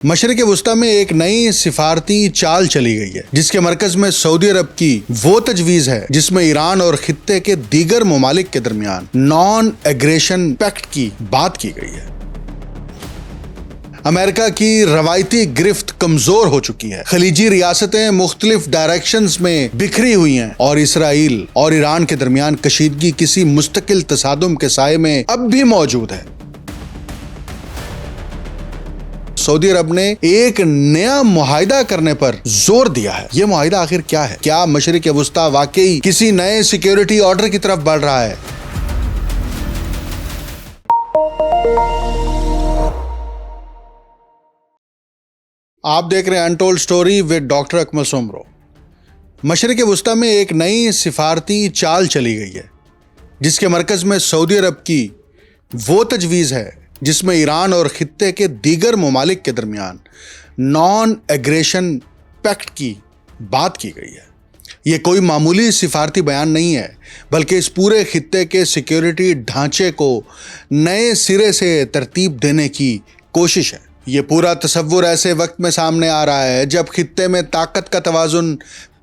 مشرق وسطی میں ایک نئی سفارتی چال چلی گئی ہے جس کے مرکز میں سعودی عرب کی وہ تجویز ہے جس میں ایران اور خطے کے دیگر ممالک کے درمیان نان ایگریشن پیکٹ کی بات کی گئی ہے۔ امریکہ کی روایتی گرفت کمزور ہو چکی ہے، خلیجی ریاستیں مختلف ڈائریکشنز میں بکھری ہوئی ہیں اور اسرائیل اور ایران کے درمیان کشیدگی کسی مستقل تصادم کے سائے میں اب بھی موجود ہے۔ سعودی عرب نے ایک نیا معاہدہ کرنے پر زور دیا ہے۔ یہ معاہدہ آخر کیا ہے؟ کیا مشرق وسطی واقعی کسی نئے سیکیورٹی آرڈر کی طرف بڑھ رہا ہے؟ آپ دیکھ رہے ہیں انٹولڈ سٹوری ود ڈاکٹر اکمل سومرو۔ مشرق وسطی میں ایک نئی سفارتی چال چلی گئی ہے جس کے مرکز میں سعودی عرب کی وہ تجویز ہے جس میں ایران اور خطے کے دیگر ممالک کے درمیان نان ایگریشن پیکٹ کی بات کی گئی ہے۔ یہ کوئی معمولی سفارتی بیان نہیں ہے بلکہ اس پورے خطے کے سیکیورٹی ڈھانچے کو نئے سرے سے ترتیب دینے کی کوشش ہے۔ یہ پورا تصور ایسے وقت میں سامنے آ رہا ہے جب خطے میں طاقت کا توازن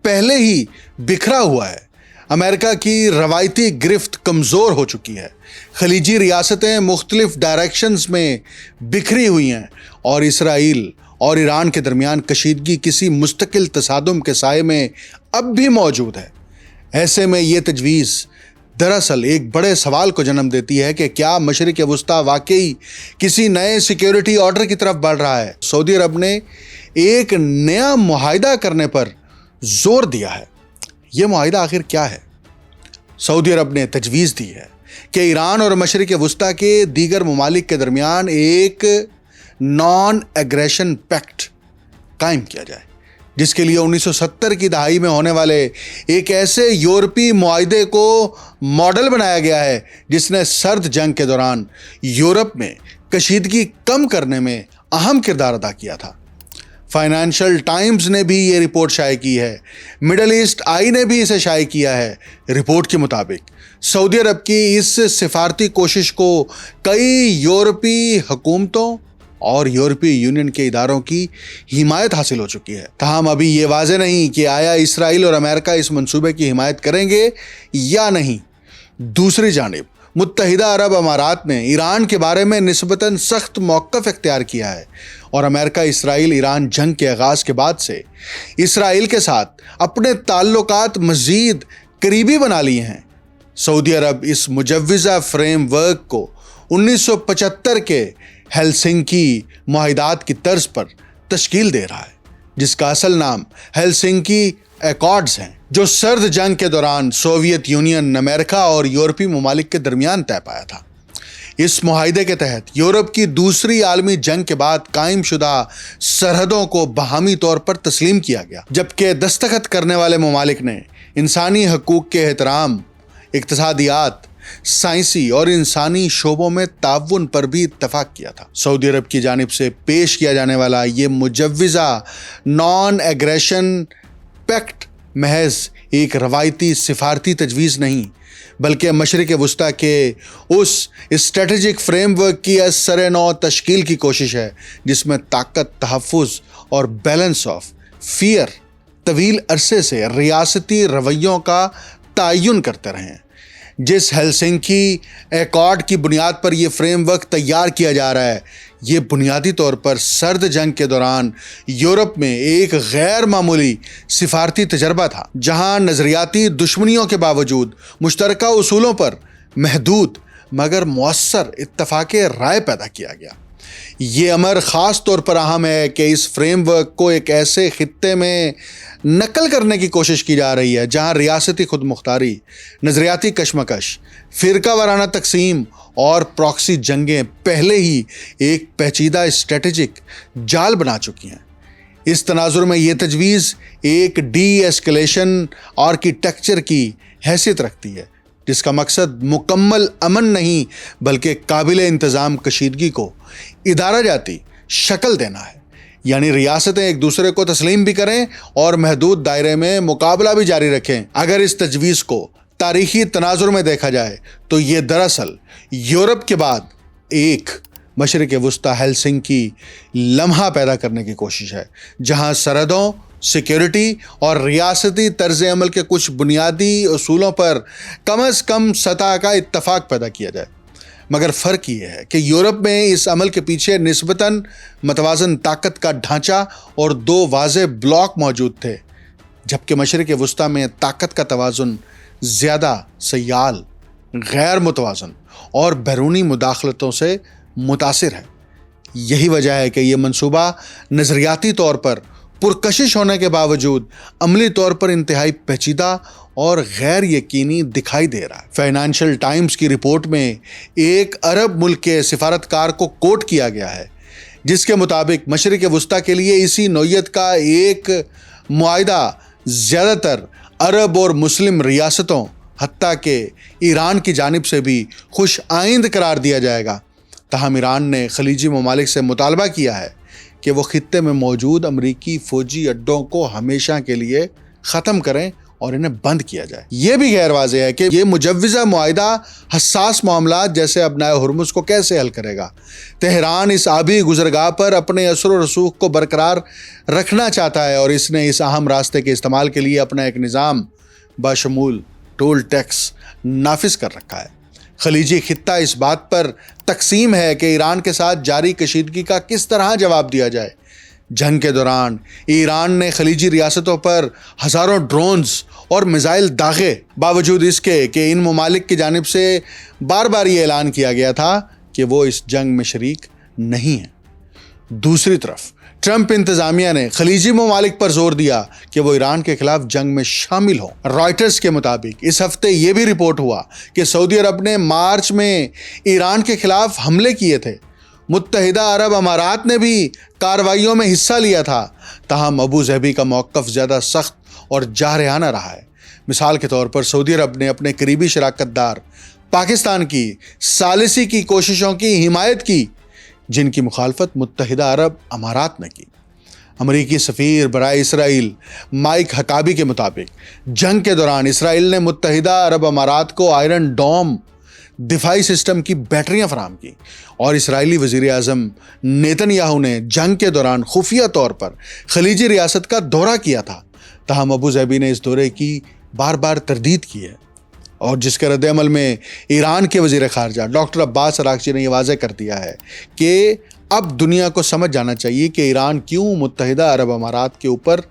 پہلے ہی بکھرا ہوا ہے۔ امریکہ کی روایتی گرفت کمزور ہو چکی ہے، خلیجی ریاستیں مختلف ڈائریکشنز میں بکھری ہوئی ہیں اور اسرائیل اور ایران کے درمیان کشیدگی کسی مستقل تصادم کے سائے میں اب بھی موجود ہے۔ ایسے میں یہ تجویز دراصل ایک بڑے سوال کو جنم دیتی ہے کہ کیا مشرق وسطی واقعی کسی نئے سیکیورٹی آرڈر کی طرف بڑھ رہا ہے؟ سعودی عرب نے ایک نیا معاہدہ کرنے پر زور دیا ہے۔ یہ معاہدہ آخر کیا ہے؟ سعودی عرب نے تجویز دی ہے کہ ایران اور مشرق وسطی کے دیگر ممالک کے درمیان ایک نان ایگریشن پیکٹ قائم کیا جائے جس کے لیے 1970 کی دہائی میں ہونے والے ایک ایسے یورپی معاہدے کو ماڈل بنایا گیا ہے جس نے سرد جنگ کے دوران یورپ میں کشیدگی کم کرنے میں اہم کردار ادا کیا تھا۔ فائنینشل ٹائمز نے بھی یہ رپورٹ شائع کی ہے، مڈل ایسٹ آئی نے بھی اسے شائع کیا ہے۔ رپورٹ کے مطابق سعودی عرب کی اس سفارتی کوشش کو کئی یورپی حکومتوں اور یورپی یونین کے اداروں کی حمایت حاصل ہو چکی ہے۔ تاہم ابھی یہ واضح نہیں کہ آیا اسرائیل اور امریکہ اس منصوبے کی حمایت کریں گے یا نہیں۔ دوسری جانب متحدہ عرب امارات نے ایران کے بارے میں نسبتاً سخت موقف اختیار کیا ہے اور امریکہ اسرائیل ایران جنگ کے آغاز کے بعد سے اسرائیل کے ساتھ اپنے تعلقات مزید قریبی بنا لیے ہیں۔ سعودی عرب اس مجوزہ فریم ورک کو 1975 کے ہیلسنکی معاہدات کی طرز پر تشکیل دے رہا ہے جس کا اصل نام ہیلسنکی ایکارڈز ہیں، جو سرد جنگ کے دوران سوویت یونین، امریکہ اور یورپی ممالک کے درمیان طے پایا تھا۔ اس معاہدے کے تحت یورپ کی دوسری عالمی جنگ کے بعد قائم شدہ سرحدوں کو باہمی طور پر تسلیم کیا گیا، جبکہ دستخط کرنے والے ممالک نے انسانی حقوق کے احترام، اقتصادیات، سائنسی اور انسانی شعبوں میں تعاون پر بھی اتفاق کیا تھا۔ سعودی عرب کی جانب سے پیش کیا جانے والا یہ مجوزہ نان ایگریشن پیکٹ محض ایک روایتی سفارتی تجویز نہیں بلکہ مشرق وسطی کے اس اسٹریٹجک فریم ورک کی از سر نو تشکیل کی کوشش ہے جس میں طاقت، تحفظ اور بیلنس آف فیئر طویل عرصے سے ریاستی رویوں کا تعین کرتے رہے ہیں۔ جس ہیلسنکی ایکارڈ کی بنیاد پر یہ فریم ورک تیار کیا جا رہا ہے، یہ بنیادی طور پر سرد جنگ کے دوران یورپ میں ایک غیر معمولی سفارتی تجربہ تھا جہاں نظریاتی دشمنیوں کے باوجود مشترکہ اصولوں پر محدود مگر مؤثر اتفاق رائے پیدا کیا گیا۔ یہ امر خاص طور پر اہم ہے کہ اس فریم ورک کو ایک ایسے خطے میں نقل کرنے کی کوشش کی جا رہی ہے جہاں ریاستی خود مختاری، نظریاتی کشمکش، فرقہ وارانہ تقسیم اور پراکسی جنگیں پہلے ہی ایک پیچیدہ اسٹریٹجک جال بنا چکی ہیں۔ اس تناظر میں یہ تجویز ایک ڈی ایسکیلیشن آرکیٹیکچر کی حیثیت رکھتی ہے جس کا مقصد مکمل امن نہیں بلکہ قابل انتظام کشیدگی کو ادارہ جاتی شکل دینا ہے، یعنی ریاستیں ایک دوسرے کو تسلیم بھی کریں اور محدود دائرے میں مقابلہ بھی جاری رکھیں۔ اگر اس تجویز کو تاریخی تناظر میں دیکھا جائے تو یہ دراصل یورپ کے بعد ایک مشرق وسطی ہیلسنکی لمحہ پیدا کرنے کی کوشش ہے جہاں سرحدوں، سیکیورٹی اور ریاستی طرز عمل کے کچھ بنیادی اصولوں پر کم از کم سطح کا اتفاق پیدا کیا جائے۔ مگر فرق یہ ہے کہ یورپ میں اس عمل کے پیچھے نسبتاً متوازن طاقت کا ڈھانچہ اور دو واضح بلاک موجود تھے، جبکہ مشرق وسطی میں طاقت کا توازن زیادہ سیال، غیر متوازن اور بیرونی مداخلتوں سے متاثر ہے۔ یہی وجہ ہے کہ یہ منصوبہ نظریاتی طور پر پرکشش ہونے کے باوجود عملی طور پر انتہائی پیچیدہ اور غیر یقینی دکھائی دے رہا ہے۔ فائنانشل ٹائمز کی رپورٹ میں ایک عرب ملک کے سفارتکار کو کوٹ کیا گیا ہے، جس کے مطابق مشرق وسطی کے لیے اسی نوعیت کا ایک معاہدہ زیادہ تر عرب اور مسلم ریاستوں حتیٰ کہ ایران کی جانب سے بھی خوش آئند قرار دیا جائے گا۔ تاہم ایران نے خلیجی ممالک سے مطالبہ کیا ہے کہ وہ خطے میں موجود امریکی فوجی اڈوں کو ہمیشہ کے لیے ختم کریں اور انہیں بند کیا جائے۔ یہ بھی غیر واضح ہے کہ یہ مجوزہ معاہدہ حساس معاملات جیسے ابنائے ہرمز کو کیسے حل کرے گا۔ تہران اس آبی گزرگاہ پر اپنے اثر و رسوخ کو برقرار رکھنا چاہتا ہے اور اس نے اس اہم راستے کے استعمال کے لیے اپنا ایک نظام بشمول ٹول ٹیکس نافذ کر رکھا ہے۔ خلیجی خطہ اس بات پر تقسیم ہے کہ ایران کے ساتھ جاری کشیدگی کا کس طرح جواب دیا جائے۔ جنگ کے دوران ایران نے خلیجی ریاستوں پر ہزاروں ڈرونز اور میزائل داغے، باوجود اس کے کہ ان ممالک کی جانب سے بار بار یہ اعلان کیا گیا تھا کہ وہ اس جنگ میں شریک نہیں ہیں۔ دوسری طرف ٹرمپ انتظامیہ نے خلیجی ممالک پر زور دیا کہ وہ ایران کے خلاف جنگ میں شامل ہوں۔ رائٹرز کے مطابق اس ہفتے یہ بھی رپورٹ ہوا کہ سعودی عرب نے مارچ میں ایران کے خلاف حملے کیے تھے۔ متحدہ عرب امارات نے بھی کارروائیوں میں حصہ لیا تھا، تاہم ابو ظہبی کا موقف زیادہ سخت اور جارحانہ رہا ہے۔ مثال کے طور پر سعودی عرب نے اپنے قریبی شراکت دار پاکستان کی ثالثی کی کوششوں کی حمایت کی، جن کی مخالفت متحدہ عرب امارات نے کی۔ امریکی سفیر برائے اسرائیل مائک حکابی کے مطابق جنگ کے دوران اسرائیل نے متحدہ عرب امارات کو آئرن ڈوم دفاعی سسٹم کی بیٹریاں فراہم کی، اور اسرائیلی وزیر اعظم نیتن یاہو نے جنگ کے دوران خفیہ طور پر خلیجی ریاست کا دورہ کیا تھا۔ تاہم ابو ظہبی نے اس دورے کی بار بار تردید کی ہے، اور جس کے رد عمل میں ایران کے وزیر خارجہ ڈاکٹر عباس اراغچی نے یہ واضح کر دیا ہے کہ اب دنیا کو سمجھ جانا چاہیے کہ ایران کیوں متحدہ عرب امارات کے اوپر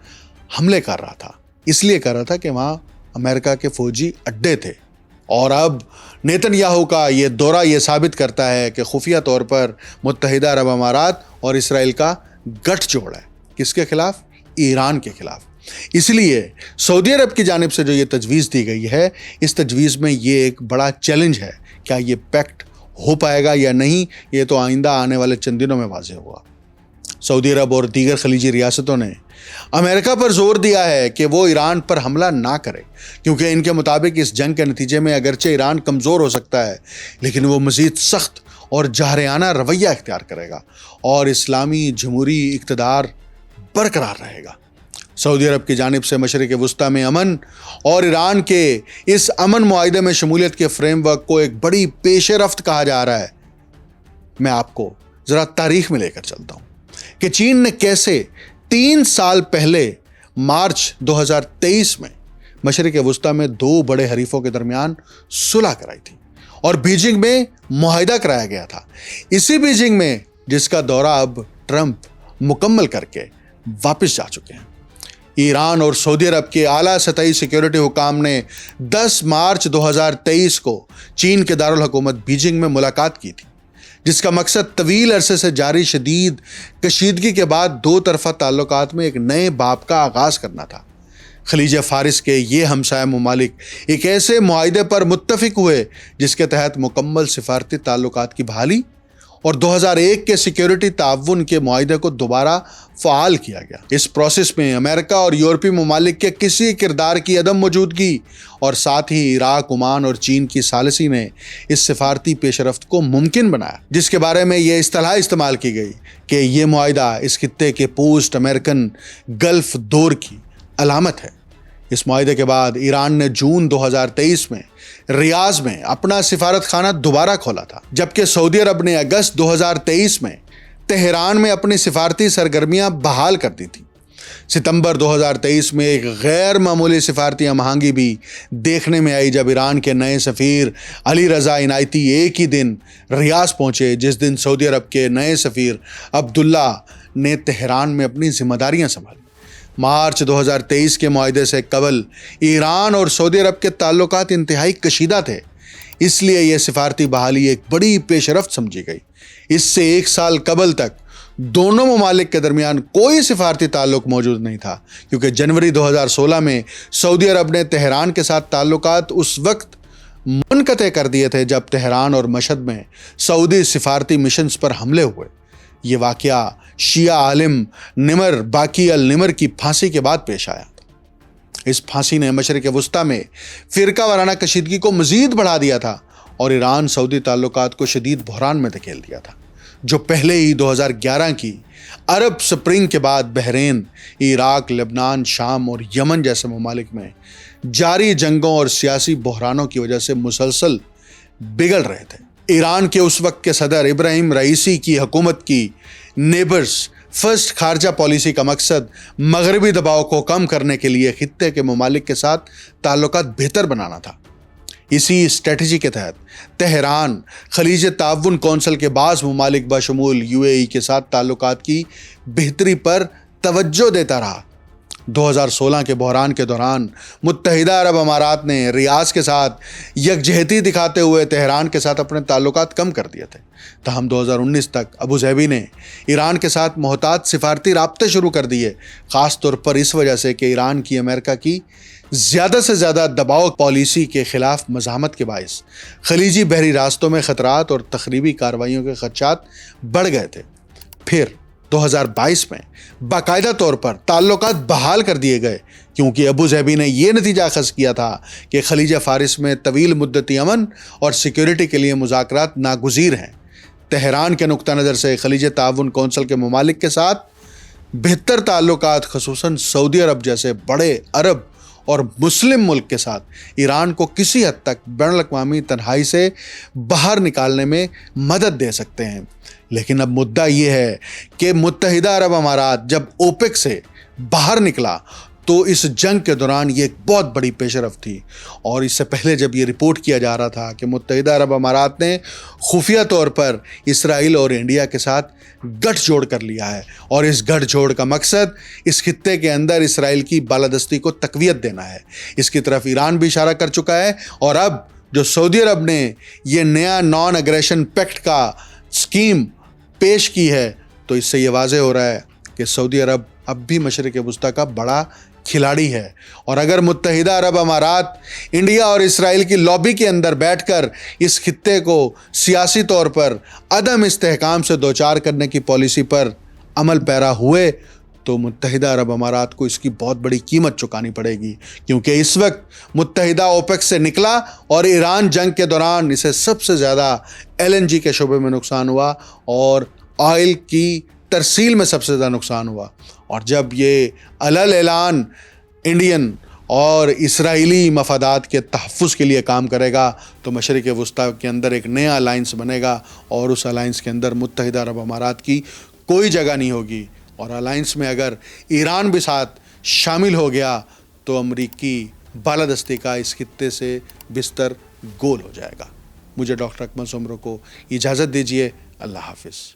حملے کر رہا تھا۔ اس لیے کر رہا تھا کہ وہاں امریکہ کے فوجی اڈے تھے، اور اب نیتن یاہو کا یہ دورہ یہ ثابت کرتا ہے کہ خفیہ طور پر متحدہ عرب امارات اور اسرائیل کا گٹھ جوڑ ہے۔ کس کے خلاف؟ ایران کے خلاف۔ اس لیے سعودی عرب کی جانب سے جو یہ تجویز دی گئی ہے، اس تجویز میں یہ ایک بڑا چیلنج ہے۔ کیا یہ پیکٹ ہو پائے گا یا نہیں، یہ تو آئندہ آنے والے چند دنوں میں واضح ہوگا۔ سعودی عرب اور دیگر خلیجی ریاستوں نے امریکہ پر زور دیا ہے کہ وہ ایران پر حملہ نہ کرے، کیونکہ ان کے مطابق اس جنگ کے نتیجے میں اگرچہ ایران کمزور ہو سکتا ہے، لیکن وہ مزید سخت اور جارحانہ رویہ اختیار کرے گا اور اسلامی جمہوری اقتدار برقرار رہے گا۔ سعودی عرب کی جانب سے مشرق وسطی میں امن اور ایران کے اس امن معاہدے میں شمولیت کے فریم ورک کو ایک بڑی پیش رفت کہا جا رہا ہے۔ میں آپ کو ذرا تاریخ میں لے کر چلتا ہوں کہ چین نے کیسے 3 سال پہلے مارچ 2023 میں مشرق وسطی میں 2 بڑے حریفوں کے درمیان صلح کرائی تھی اور بیجنگ میں معاہدہ کرایا گیا تھا۔ اسی بیجنگ میں جس کا دورہ اب ٹرمپ مکمل کر کے واپس جا چکے ہیں۔ ایران اور سعودی عرب کے اعلیٰ سطحی سیکیورٹی حکام نے 10 مارچ 2023 کو چین کے دارالحکومت بیجنگ میں ملاقات کی تھی، جس کا مقصد طویل عرصے سے جاری شدید کشیدگی کے بعد 2 طرفہ تعلقات میں ایک نئے باب کا آغاز کرنا تھا۔ خلیج فارس کے یہ ہمسایہ ممالک ایک ایسے معاہدے پر متفق ہوئے جس کے تحت مکمل سفارتی تعلقات کی بحالی اور 2001 کے سیکیورٹی تعاون کے معاہدے کو دوبارہ فعال کیا گیا۔ اس پروسیس میں امریکہ اور یورپی ممالک کے کسی کردار کی عدم موجودگی اور ساتھ ہی عراق، عمان اور چین کی ثالثی نے اس سفارتی پیش رفت کو ممکن بنایا، جس کے بارے میں یہ اصطلاح استعمال کی گئی کہ یہ معاہدہ اس خطے کے پوسٹ امریکن گلف دور کی علامت ہے۔ اس معاہدے کے بعد ایران نے جون 2023 میں ریاض میں اپنا سفارت خانہ دوبارہ کھولا تھا، جبکہ سعودی عرب نے اگست 2023 میں تہران میں اپنی سفارتی سرگرمیاں بحال کر دی تھی۔ ستمبر 2023 میں ایک غیر معمولی سفارتی ہم آہنگی بھی دیکھنے میں آئی جب ایران کے نئے سفیر علی رضا عنایتی ایک ہی دن ریاض پہنچے، جس دن سعودی عرب کے نئے سفیر عبداللہ نے تہران میں اپنی ذمہ داریاں سنبھالی۔ مارچ 2023 کے معاہدے سے قبل ایران اور سعودی عرب کے تعلقات انتہائی کشیدہ تھے، اس لیے یہ سفارتی بحالی ایک بڑی پیش رفت سمجھی گئی۔ اس سے ایک سال قبل تک دونوں ممالک کے درمیان کوئی سفارتی تعلق موجود نہیں تھا، کیونکہ جنوری 2016 میں سعودی عرب نے تہران کے ساتھ تعلقات اس وقت منقطع کر دیے تھے جب تہران اور مشہد میں سعودی سفارتی مشنز پر حملے ہوئے۔ یہ واقعہ شیعہ عالم نمر باقی النمر کی پھانسی کے بعد پیش آیا۔ اس پھانسی نے مشرق وسطیٰ میں فرقہ وارانہ کشیدگی کو مزید بڑھا دیا تھا اور ایران سعودی تعلقات کو شدید بحران میں دھکیل دیا تھا، جو پہلے ہی 2011 کی عرب سپرنگ کے بعد بحرین، عراق، لبنان، شام اور یمن جیسے ممالک میں جاری جنگوں اور سیاسی بحرانوں کی وجہ سے مسلسل بگڑ رہے تھے۔ ایران کے اس وقت کے صدر ابراہیم رئیسی کی حکومت کی نیبرز فرسٹ خارجہ پالیسی کا مقصد مغربی دباؤ کو کم کرنے کے لیے خطے کے ممالک کے ساتھ تعلقات بہتر بنانا تھا۔ اسی اسٹریٹجی کے تحت تہران خلیج تعاون کونسل کے بعض ممالک بشمول UAE کے ساتھ تعلقات کی بہتری پر توجہ دیتا رہا۔ 2016 کے بحران کے دوران متحدہ عرب امارات نے ریاض کے ساتھ یکجہتی دکھاتے ہوئے تہران کے ساتھ اپنے تعلقات کم کر دیے تھے، تاہم 2019 تک ابوظہبی نے ایران کے ساتھ محتاط سفارتی رابطے شروع کر دیے، خاص طور پر اس وجہ سے کہ ایران کی امریکہ کی زیادہ سے زیادہ دباؤ پالیسی کے خلاف مزاحمت کے باعث خلیجی بحری راستوں میں خطرات اور تخریبی کارروائیوں کے خدشات بڑھ گئے تھے۔ پھر 2022 میں باقاعدہ طور پر تعلقات بحال کر دیے گئے، کیونکہ ابوظہبی نے یہ نتیجہ اخذ کیا تھا کہ خلیج فارس میں طویل مدتی امن اور سیکیورٹی کے لیے مذاکرات ناگزیر ہیں۔ تہران کے نقطہ نظر سے خلیج تعاون کونسل کے ممالک کے ساتھ بہتر تعلقات، خصوصاً سعودی عرب جیسے بڑے عرب اور مسلم ملک کے ساتھ ایران کو کسی حد تک بین الاقوامی تنہائی سے باہر نکالنے میں مدد دے سکتے ہیں۔ لیکن اب مدعا یہ ہے کہ متحدہ عرب امارات جب اوپیک سے باہر نکلا تو اس جنگ کے دوران یہ ایک بہت بڑی پیش رفت تھی، اور اس سے پہلے جب یہ رپورٹ کیا جا رہا تھا کہ متحدہ عرب امارات نے خفیہ طور پر اسرائیل اور انڈیا کے ساتھ گٹھ جوڑ کر لیا ہے، اور اس گٹھ جوڑ کا مقصد اس خطے کے اندر اسرائیل کی بالادستی کو تقویت دینا ہے۔ اس کی طرف ایران بھی اشارہ کر چکا ہے، اور اب جو سعودی عرب نے یہ نیا نان اگریشن پیکٹ کا اسکیم پیش کی ہے، تو اس سے یہ واضح ہو رہا ہے کہ سعودی عرب اب بھی مشرق وسطیٰ کا بڑا کھلاڑی ہے، اور اگر متحدہ عرب امارات انڈیا اور اسرائیل کی لابی کے اندر بیٹھ کر اس خطے کو سیاسی طور پر عدم استحکام سے دوچار کرنے کی پالیسی پر عمل پیرا ہوئے تو متحدہ عرب امارات کو اس کی بہت بڑی قیمت چکانی پڑے گی، کیونکہ اس وقت متحدہ اوپیک سے نکلا اور ایران جنگ کے دوران اسے سب سے زیادہ LNG کے شعبے میں نقصان ہوا اور آئل کی ترسیل میں سب سے زیادہ نقصان ہوا، اور جب یہ علل اعلان انڈین اور اسرائیلی مفادات کے تحفظ کے لیے کام کرے گا تو مشرق وسطیٰ کے اندر ایک نیا الائنس بنے گا، اور اس الائنس کے اندر متحدہ عرب امارات کی کوئی جگہ نہیں ہوگی، اور الائنس میں اگر ایران بھی ساتھ شامل ہو گیا تو امریکی بالادستی کا اس خطے سے بستر گول ہو جائے گا۔ مجھے ڈاکٹر اکمل سومرو کو اجازت دیجیے۔ اللہ حافظ۔